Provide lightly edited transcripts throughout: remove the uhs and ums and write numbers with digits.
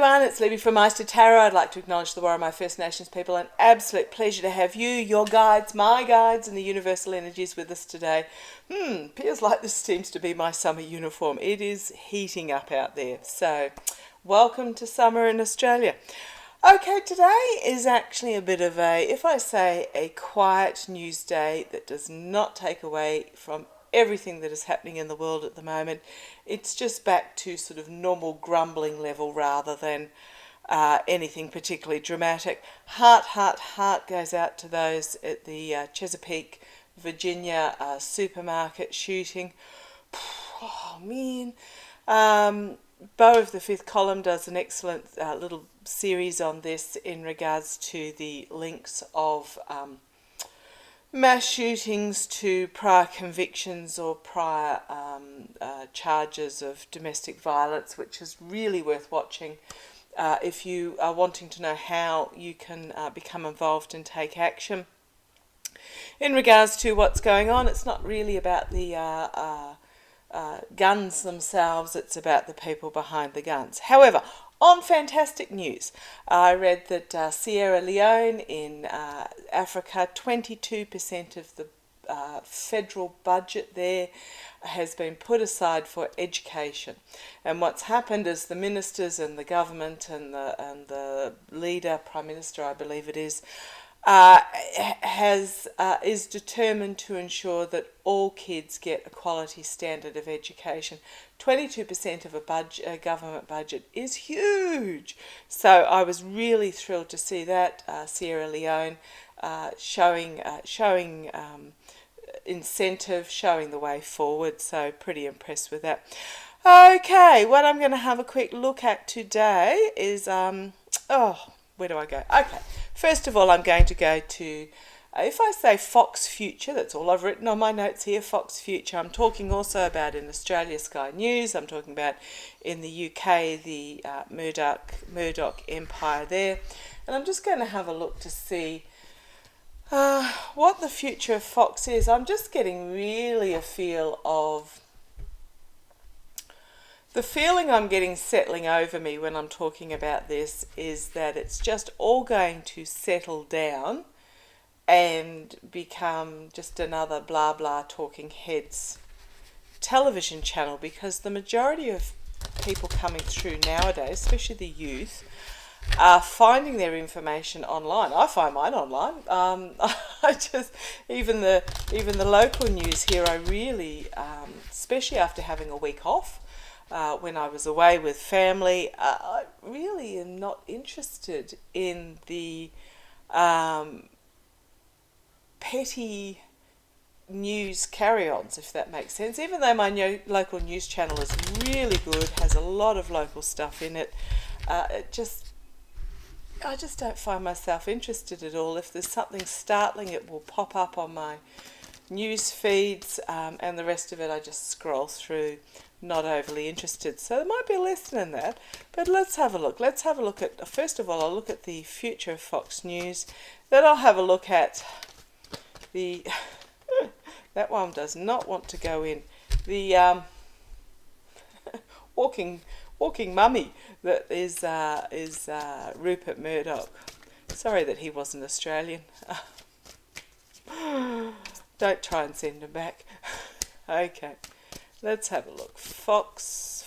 everyone, it's Libby from Meister Tarot. I'd like to acknowledge the Warramai First Nations people. An absolute pleasure to have you, your guides, my guides, and the universal energies with us today. Feels like this seems to be my summer uniform. It is heating up out there. So, welcome to summer in Australia. Okay, today is actually a bit of a, if I say a quiet news day that does not take away from everything that is happening in the world at the moment. It's just back to sort of normal grumbling level rather than anything particularly dramatic. Heart goes out to those at the Chesapeake, Virginia supermarket shooting. Oh man. Bo of the Fifth Column does an excellent little series on this in regards to the links of mass shootings to prior convictions or prior charges of domestic violence, which is really worth watching if you are wanting to know how you can become involved and take action. In regards to what's going on, it's not really about the guns themselves, it's about the people behind the guns. However, on fantastic news, I read that Sierra Leone in Africa, 22% of the federal budget there has been put aside for education. And what's happened is the ministers and the government and the leader, Prime Minister I believe it is determined to ensure that all kids get a quality standard of education. 22% of a government budget is huge. So I was really thrilled to see that Sierra Leone showing incentive, showing the way forward. So pretty impressed with that. Okay, what I'm going to have a quick look at today is where do I go? Okay, first of all, I'm going to go to, if I say Fox Future, that's all I've written on my notes here, Fox Future. I'm talking also about in Australia, Sky News. I'm talking about in the UK, the Murdoch Empire there. And I'm just going to have a look to see what the future of Fox is. I'm just getting really a feel of the feeling I'm getting settling over me when I'm talking about this is that it's just all going to settle down and become just another blah blah talking heads television channel, because the majority of people coming through nowadays, especially the youth, are finding their information online. I find mine online. I just even the local news here, I really, especially after having a week off, when I was away with family, I really am not interested in the petty news carry-ons, if that makes sense. Even though my local news channel is really good, has a lot of local stuff in it, I just don't find myself interested at all. If there's something startling, it will pop up on my news feeds, and the rest of it I just scroll through, not overly interested. So there might be a lesson in that, but let's have a look. Let's have a look at, first of all, I'll look at the future of Fox News. Then I'll have a look at the, that one does not want to go in, the walking mummy that is Rupert Murdoch. Sorry that he wasn't Australian. Don't try and send him back. Okay. Let's have a look. Fox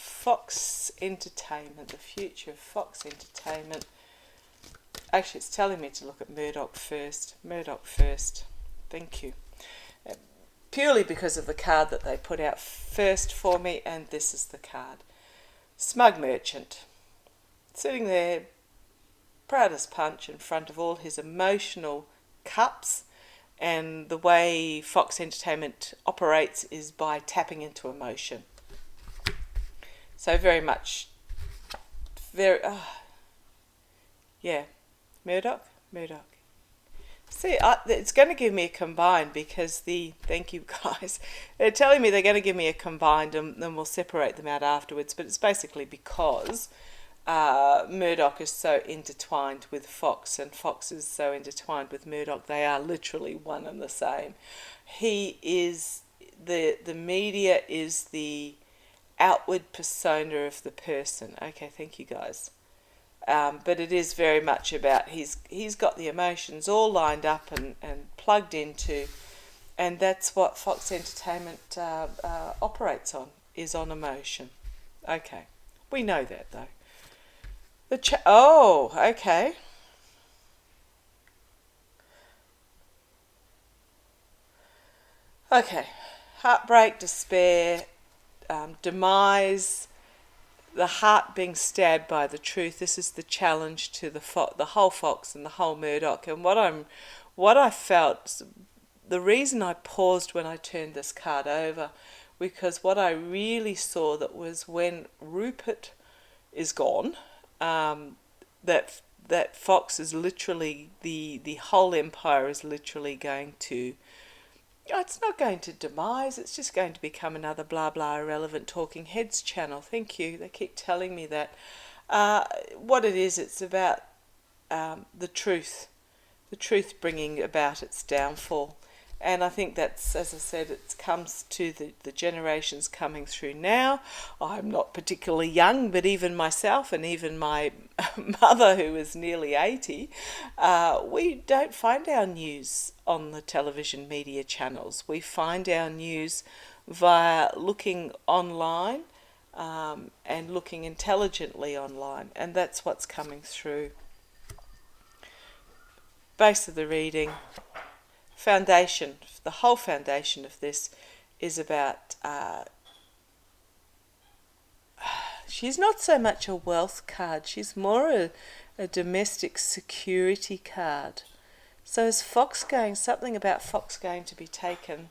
Entertainment, the future of Fox Entertainment. Actually, it's telling me to look at Murdoch first. Murdoch first. Thank you. Purely because of the card that they put out first for me, and this is the card. Smug merchant. Sitting there, proud as punch, in front of all his emotional cups. And the way Fox Entertainment operates is by tapping into emotion. So very much, Murdoch. See, it's going to give me a combined, because thank you guys, they're telling me they're going to give me a combined, and then we'll separate them out afterwards. But it's basically because Murdoch is so intertwined with Fox, and Fox is so intertwined with Murdoch. They are literally one and the same. He is the media is the outward persona of the person. Okay, thank you guys. But it is very much about he's got the emotions all lined up and plugged into, and that's what Fox Entertainment operates on, is on emotion. Okay, we know that though. Okay. Okay, heartbreak, despair, demise, the heart being stabbed by the truth. This is the challenge to the whole Fox and the whole Murdoch. And what I felt, the reason I paused when I turned this card over, because what I really saw that was when Rupert is gone, that Fox is literally, the whole empire is literally going to, it's not going to demise, it's just going to become another blah blah irrelevant talking heads channel. Thank you, they keep telling me that. What it is, it's about the truth bringing about its downfall. And I think that's, as I said, it comes to the generations coming through now. I'm not particularly young, but even myself and even my mother, who is nearly 80, we don't find our news on the television media channels. We find our news via looking online and looking intelligently online, and that's what's coming through. Base of the reading. Foundation, the whole foundation of this is about, she's not so much a wealth card, she's more a domestic security card. So is something about Fox going to be taken,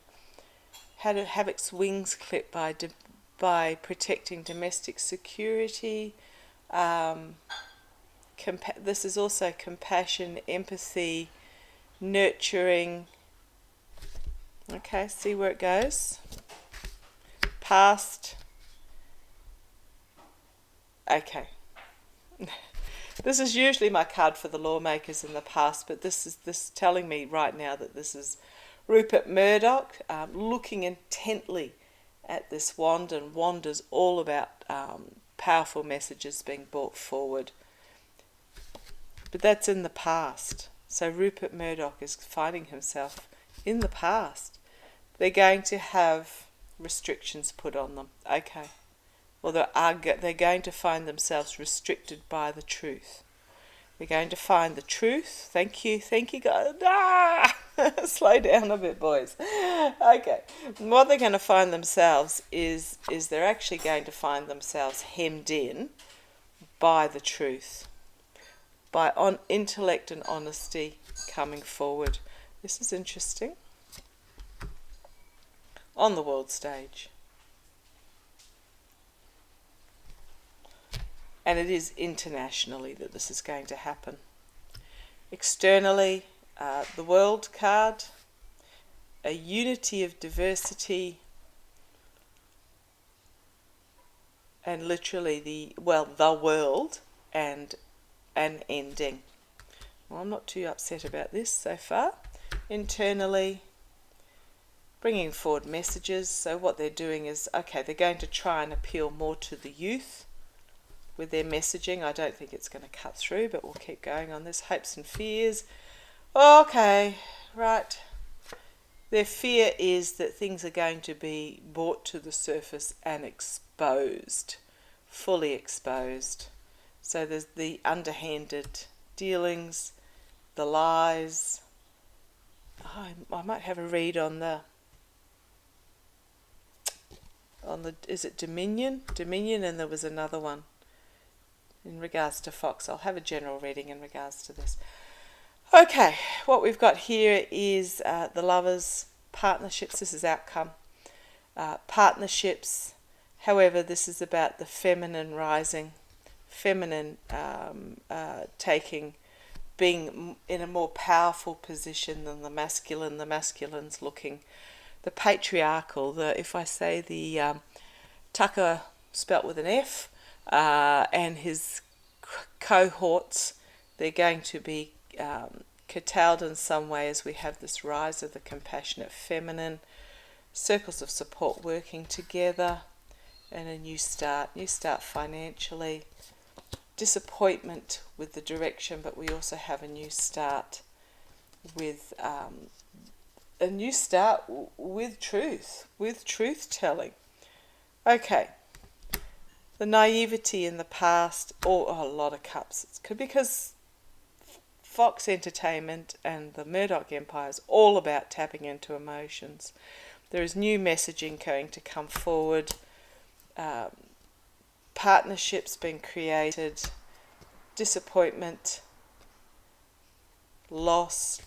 had to have its wings clipped by protecting domestic security. This is also compassion, empathy, nurturing. Okay, see where it goes. Past. Okay. This is usually my card for the lawmakers in the past, but this is telling me right now that this is Rupert Murdoch looking intently at this wand, and wand is all about powerful messages being brought forward. But that's in the past. So Rupert Murdoch is finding himself in the past. They're going to have restrictions put on them. Okay. Well, they're going to find themselves restricted by the truth. They're going to find the truth. Thank you, guys. Slow down a bit, boys. Okay. What they're going to find themselves is they're actually going to find themselves hemmed in by the truth, by intellect and honesty coming forward. This is interesting. On the world stage. And it is internationally that this is going to happen. Externally, the world card, a unity of diversity, and literally the world and an ending. Well, I'm not too upset about this so far. Internally, bringing forward messages. So what they're doing is, okay, they're going to try and appeal more to the youth with their messaging. I don't think it's going to cut through, but we'll keep going on this. Hopes and fears. Okay, right. Their fear is that things are going to be brought to the surface and exposed, fully exposed. So there's the underhanded dealings, the lies. I might have a read on the, is it Dominion? Dominion, and there was another one in regards to Fox. I'll have a general reading in regards to this. Okay, what we've got here is the lovers, partnerships. This is outcome. Partnerships. However, this is about the feminine rising, feminine being in a more powerful position than the masculine. The masculine's looking, the patriarchal, if I say the Tucker spelt with an F, and his cohorts, they're going to be curtailed in some way as we have this rise of the compassionate feminine, circles of support working together, and a new start financially. disappointment with the direction, but we also have a new start with truth telling. Okay, the naivety in the past, or a lot of cups. It's because Fox Entertainment and the Murdoch Empire is all about tapping into emotions. There is new messaging going to come forward, partnerships being created, disappointment, loss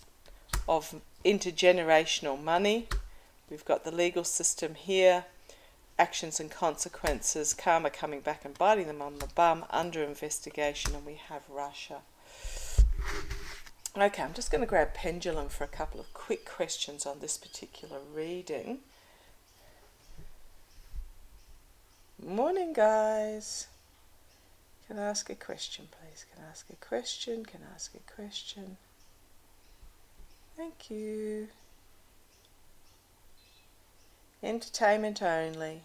of intergenerational money. We've got the legal system here, actions and consequences, karma coming back and biting them on the bum, under investigation, and we have Russia. Okay, I'm just going to grab pendulum for a couple of quick questions on this particular reading. Morning, guys. Can I ask a question, please? Can I ask a question? Can I ask a question? Thank you. Entertainment only.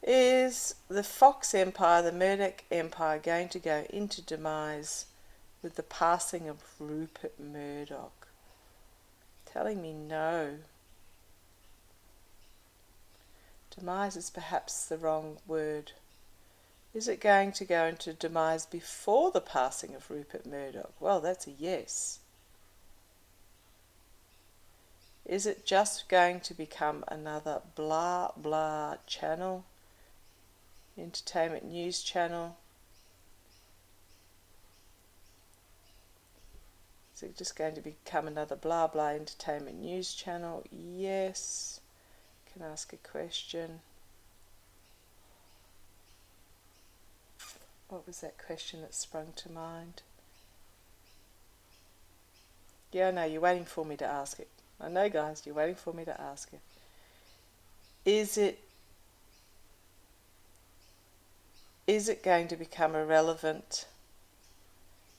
Is the Fox Empire, the Murdoch Empire, going to go into demise with the passing of Rupert Murdoch? Telling me no. Demise is perhaps the wrong word. Is it going to go into demise before the passing of Rupert Murdoch? Well, that's a yes. Is it just going to become another blah blah channel? Entertainment news channel? Is it just going to become another blah blah entertainment news channel? Yes. Can I ask a question? What was that question that sprung to mind? Yeah, I know, you're waiting for me to ask it. I know, guys, you're waiting for me to ask it. Is it going to become irrelevant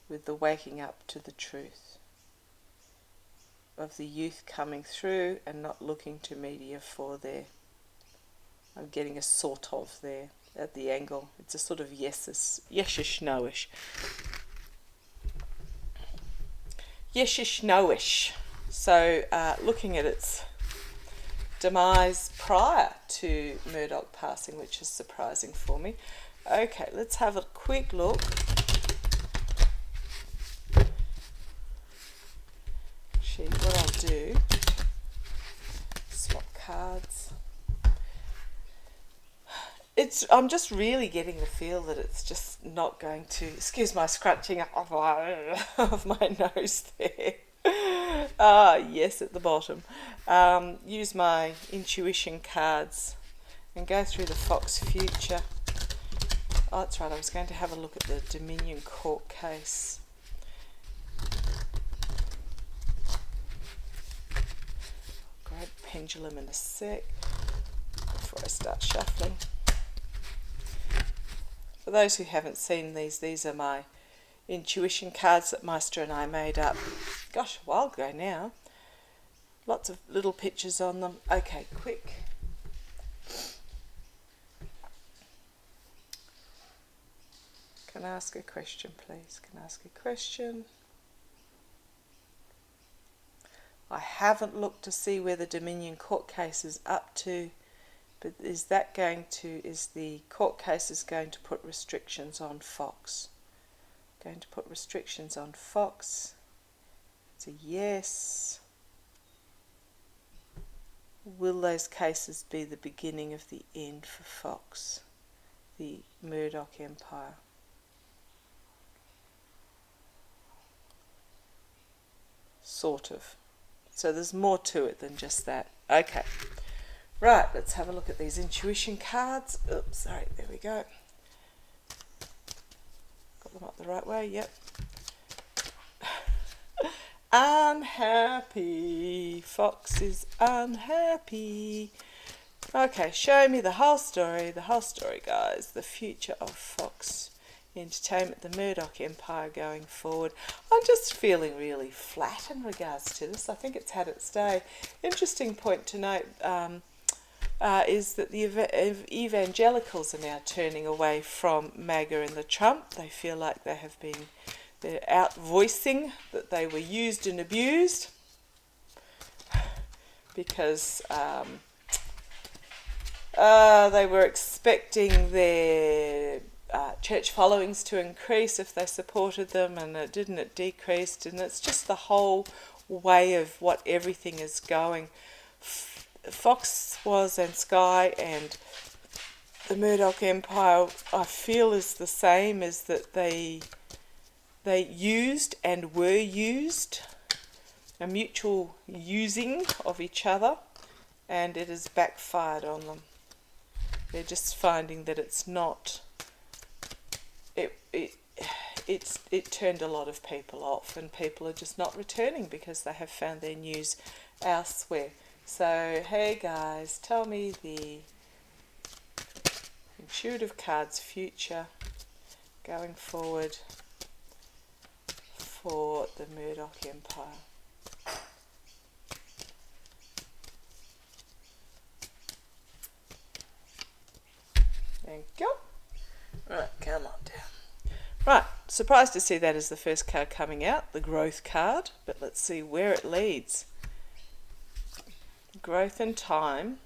with the waking up to the truth of the youth coming through and not looking to media for their, I'm getting a sort of there at the angle. It's a sort of yesish, no-ish. Yesish, no-ish. So looking at its demise prior to Murdoch passing, which is surprising for me. Okay, let's have a quick look. Actually, what I'll do, swap cards. I'm just really getting the feel that it's just not going to, excuse my scrunching up of my nose there. Yes, at the bottom. Use my intuition cards and go through the Fox future. Oh, that's right, I was going to have a look at the Dominion court case. Grab pendulum in a sec before I start shuffling. For those who haven't seen these are my intuition cards that Maestro and I made up, gosh, a while ago now. Lots of little pictures on them. Okay, quick. Can I ask a question, please? Can I ask a question? I haven't looked to see where the Dominion court case is up to, but is the court case going to put restrictions on Fox? Going to put restrictions on Fox. It's a yes. Will those cases be the beginning of the end for Fox, the Murdoch Empire? Sort of. So there's more to it than just that. Okay. Right, let's have a look at these intuition cards. Oops, sorry, there we go. Got them up the right way, yep. Unhappy. Fox is unhappy. Okay, show me the whole story, guys. The future of Fox Entertainment, the Murdoch Empire going forward. I'm just feeling really flat in regards to this. I think it's had its day. Interesting point to note, is that the evangelicals are now turning away from MAGA and the Trump. They feel like they're out voicing that they were used and abused because they were expecting their church followings to increase if they supported them, and it didn't, it decreased, and it's just the whole way of what everything is going. Fox was, and Sky and the Murdoch Empire, I feel, is the same, is that they used and were used, a mutual using of each other, and it has backfired on them. They're just finding that it's not, it turned a lot of people off, and people are just not returning because they have found their news elsewhere. So, hey guys, tell me the intuitive cards future going forward for the Murdoch Empire. Thank you. Right, come on down. Right, surprised to see that as the first card coming out, the growth card, but let's see where it leads. Growth and time,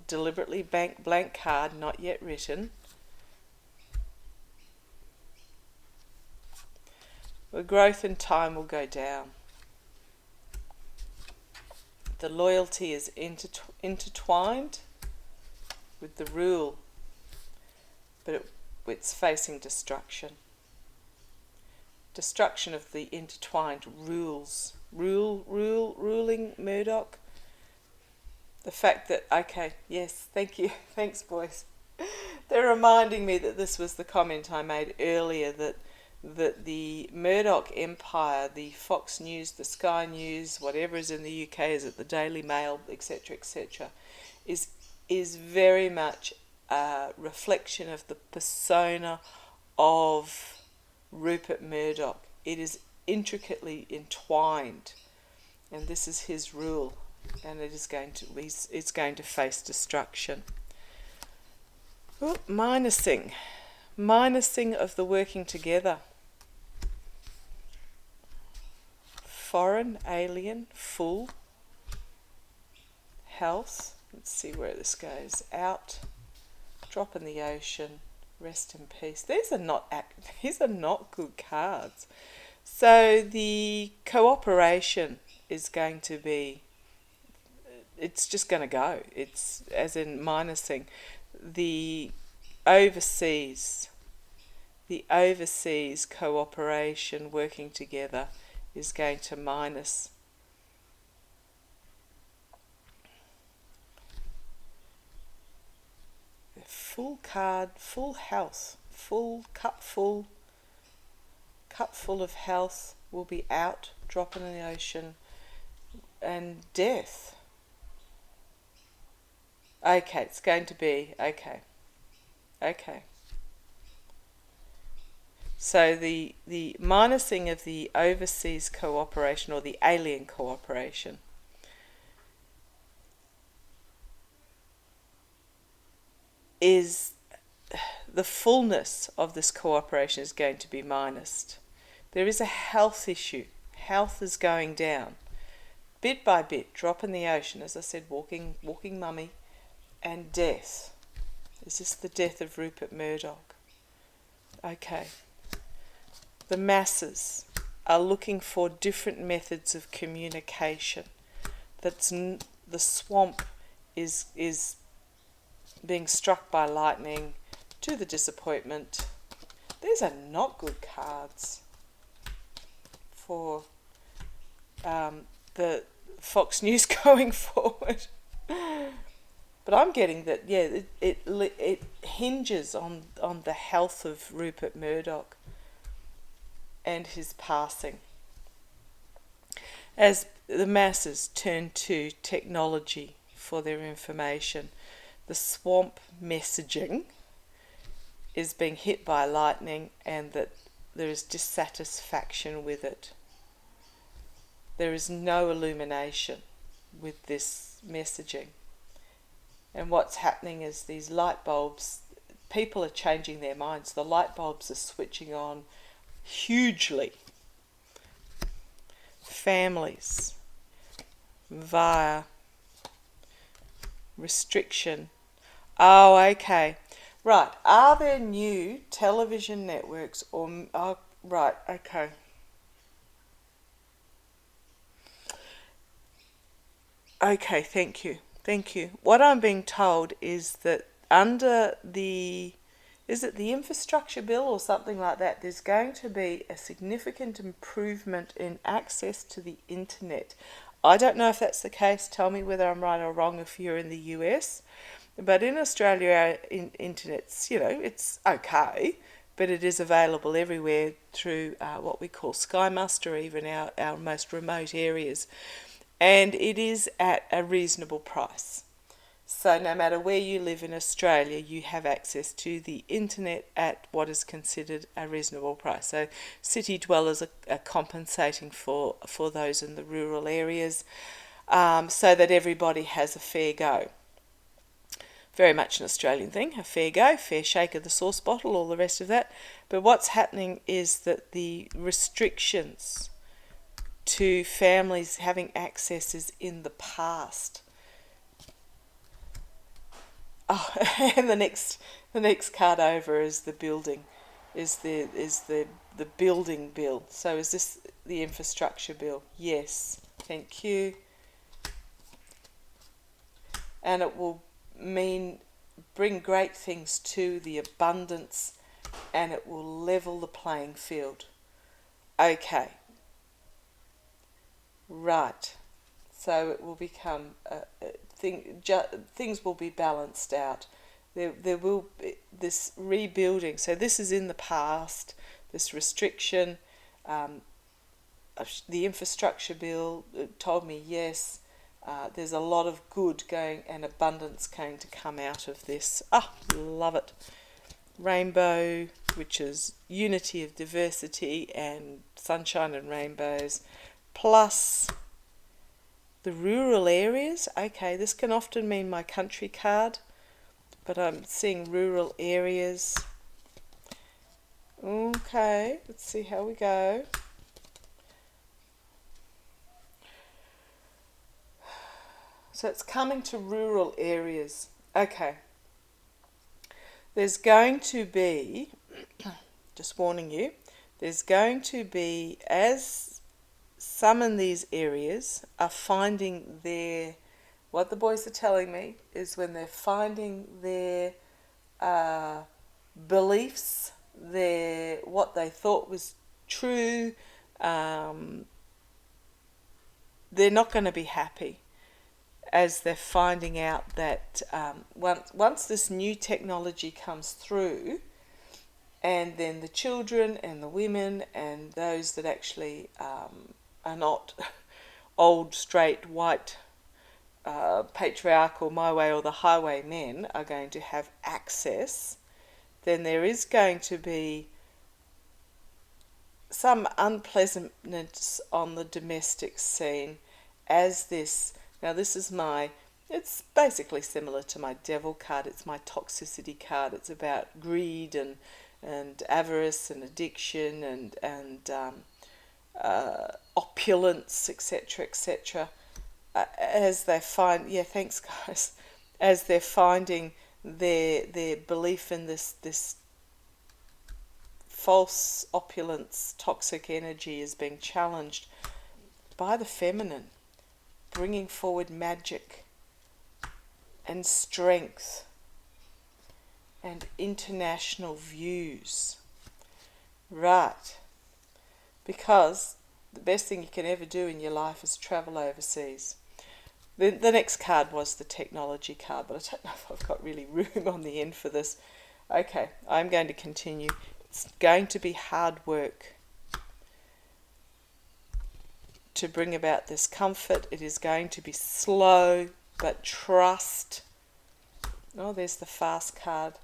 deliberately blank card, not yet written. The growth and time will go down. The loyalty is intertwined with the rule, but it's facing destruction. Destruction of the intertwined rules. Ruling Murdoch. The fact that, okay, yes, thank you, thanks boys. They're reminding me that this was the comment I made earlier, that the Murdoch Empire, the Fox News, the Sky News, whatever is in the UK, is it the Daily Mail, etc., etc., is very much a reflection of the persona of Rupert Murdoch. It is intricately entwined, and this is his rule, and it's going to face destruction. Ooh, minusing of the working together. Foreign, alien, full, health. Let's see where this goes. Out, drop in the ocean, rest in peace. These are not good cards. So the cooperation is going to be, it's just going to go. It's as in minusing. The overseas cooperation, working together, is going to minus. Full card, full health, cup full of health will be out, dropping in the ocean, and death. Okay, it's going to be, okay. So the minusing of the overseas cooperation, or the alien cooperation, is the fullness of this cooperation is going to be minused. There is a health issue. Health is going down. Bit by bit, drop in the ocean, as I said, walking mummy, and death. Is this the death of Rupert Murdoch? Okay. The masses are looking for different methods of communication. The swamp is being struck by lightning, to the disappointment. These are not good cards for the Fox News going forward. But I'm getting that, yeah, it hinges on the health of Rupert Murdoch and his passing. As the masses turn to technology for their information, the swamp messaging is being hit by lightning, and that there is dissatisfaction with it. There is no illumination with this messaging. And what's happening is these light bulbs, people are changing their minds. The light bulbs are switching on hugely. Families via restriction. Oh, okay. Right. Are there new television networks or... Oh, right, okay. Okay, thank you. Thank you. What I'm being told is that under the... Is it the infrastructure bill or something like that? There's going to be a significant improvement in access to the internet. I don't know if that's the case. Tell me whether I'm right or wrong if you're in the US. But in Australia, our internet's, it's okay, but it is available everywhere through what we call Sky Muster, even our most remote areas. And it is at a reasonable price. So no matter where you live in Australia, you have access to the internet at what is considered a reasonable price. So city dwellers are compensating for those in the rural areas, so that everybody has a fair go. Very much an Australian thing, a fair go, fair shake of the sauce bottle, all the rest of that. But what's happening is that the restrictions to families having access is in the past. Oh, and the next card over is the building, is the building bill. So is this the infrastructure bill? Yes, thank you. And it will bring great things to the abundance, and it will level the playing field. Okay. Right. So it will become things will be balanced out. There will be this rebuilding. So this is in the past. This restriction, the infrastructure bill told me yes. There's a lot of good going and abundance going to come out of this. Love it. Rainbow, which is unity of diversity and sunshine and rainbows, plus the rural areas. Okay, this can often mean my country card, but I'm seeing rural areas. Okay, let's see how we go. So it's coming to rural areas. Okay. There's going to be, just warning you, there's going to be, as some in these areas are finding what the boys are telling me is when they're finding their beliefs, what they thought was true, they're not going to be happy, as they're finding out that once this new technology comes through, and then the children and the women and those that actually are not old, straight, white, patriarchal, my way or the highway men are going to have access, then there is going to be some unpleasantness on the domestic scene as this... Now this is it's basically similar to my devil card. It's my toxicity card. It's about greed and avarice and addiction and opulence, etc., etc. As they find, thanks guys, as they're finding their belief in this false opulence, toxic energy is being challenged by the feminine, bringing forward magic and strength and international views. Right. Because the best thing you can ever do in your life is travel overseas. The next card was the technology card, but I don't know if I've got really room on the end for this. Okay, I'm going to continue. It's going to be hard work to bring about this comfort. It is going to be slow, but trust. Oh, there's the fast card.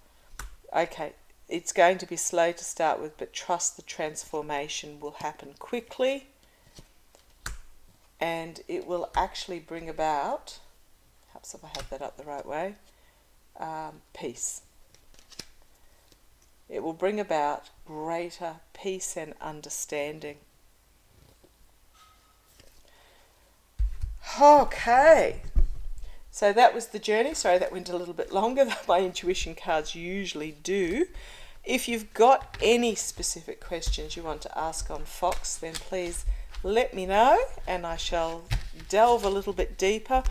Okay, it's going to be slow to start with, but trust the transformation will happen quickly, and it will actually bring about, perhaps if I have that up the right way, peace. It will bring about greater peace and understanding. Okay, so that was the journey. Sorry, that went a little bit longer than my intuition cards usually do. If you've got any specific questions you want to ask on Fox, then please let me know and I shall delve a little bit deeper.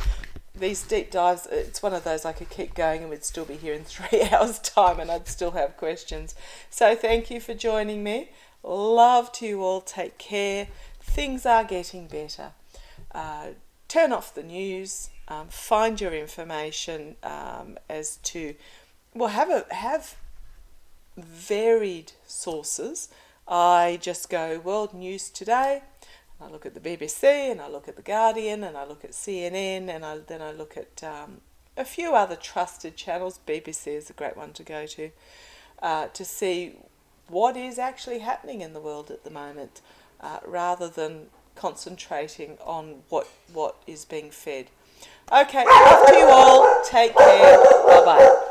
These deep dives, it's one of those I could keep going and we'd still be here in 3 hours time and I'd still have questions. So thank you for joining me. Love to you all. Take care. Things are getting better. Turn off the news. Find your information as to, well, have varied sources. I just go World News Today. I look at the BBC and I look at The Guardian and I look at CNN and then I look at a few other trusted channels. BBC is a great one to go to see what is actually happening in the world at the moment rather than concentrating on what is being fed. Okay, love to you all. Take care. Bye-bye.